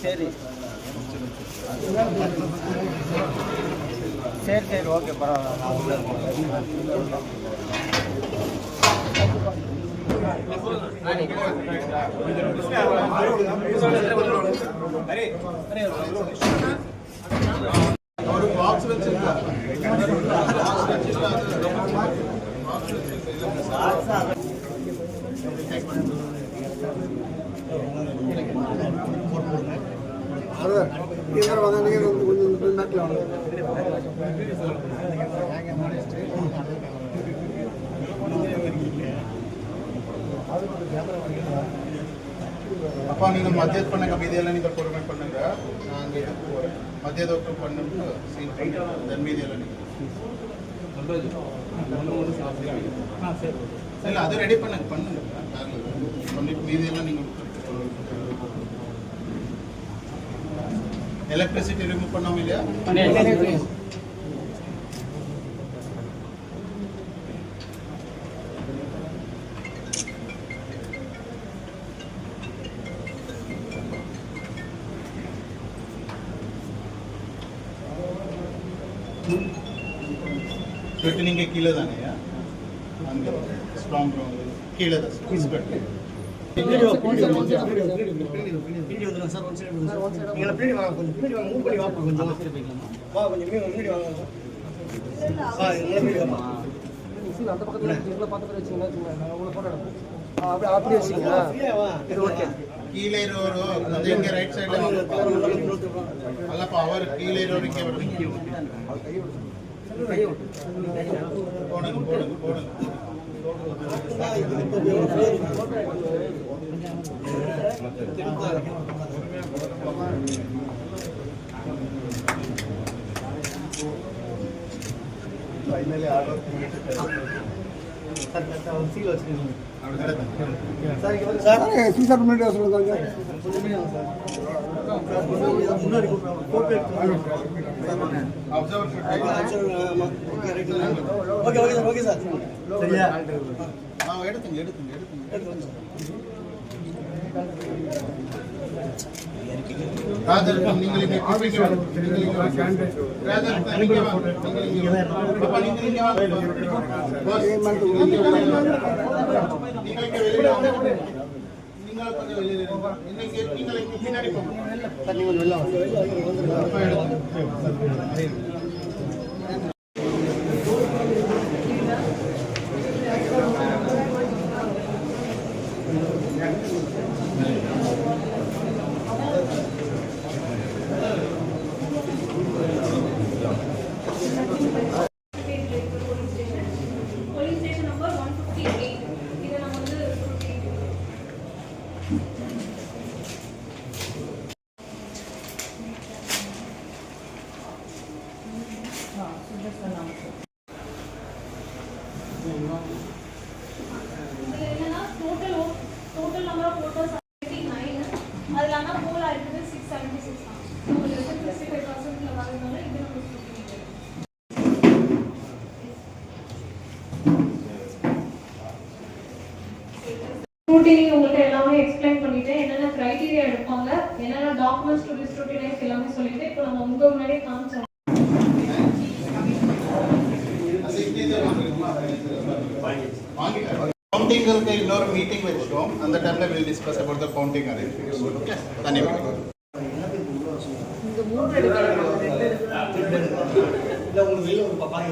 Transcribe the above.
சரி சரி சரி ஓகே பரவாயில்ல. ஒரு பாக்ஸ் வச்சிருக்கா அப்பா நீங்கள் மத்திய பண்ணுங்க, மீதியெல்லாம் நீங்கள் பொறுமை பண்ணுங்க. நாங்கள் இதுக்கு போகிறேன் மத்திய தோட்டம் பண்ணிட்டு சீன் தென் மீதியெல்லாம் நீங்கள் இல்லை அது ரெடி பண்ணுங்க பண்ணிட்டு மீதியெல்லாம் நீங்கள் எலக்ட்ரிசிட்டி ரிமூவ் பண்ணாமல் இல்லையா? நீங்க கீழே தானேயா? அங்கே ஸ்ட்ராங் கீழே தான் கீழே ரைட் சைட்ல அல்லப்பா அவர் கீழே போடுங்க போடுங்க போடுங்க ಫೈನಲಿ ಆರ್ಡರ್ ಸೀಲ್ வச்சிருக்கீங்க சார் சீசர் பண்ணி சொல்லுங்க முன்னாடி observer okay okay okay sir சரியா எடுத்துங்க ராஜர் நீங்கள் இங்கே காப்பிக்கு ராஜர் நீங்க அப்ப நீங்க பாஸ் நீங்க வெளியில வாங்க நீங்க கொஞ்சம் வெளியில இருங்க இன்னைக்கு நீங்க இங்க பின்னாடி போங்க சார் நீங்க வெளியில வாங்க total number of voters are 89. adilana poll aayirukku 676 தான். so இது 55% ல வரதுனால இது நம்ம ஸ்க்ரூட்டினி உங்களுக்கு எல்லாமே எக்ஸ்பிளைன் பண்ணிட்டேன். என்னென்ன கிரைட்டீரியா எடுப்பாங்க, என்னென்ன டாக்குமெண்ட்ஸ் டு ஸ்க்ரூட்டினைஸ் எல்லாமே சொல்லிட்டேன். இப்போ நம்ம உங்க முன்னாடியே காமிச்சோம். counting का இன்னொரு மீட்டிங் வெச்சோம். அந்த டைம்ல we'll discuss about the counting arrangements. Okay, தனியாக இந்த மூணு எடுக்கணும். இல்ல உங்களுக்கு வெளிய ஒரு பாப்பாங்க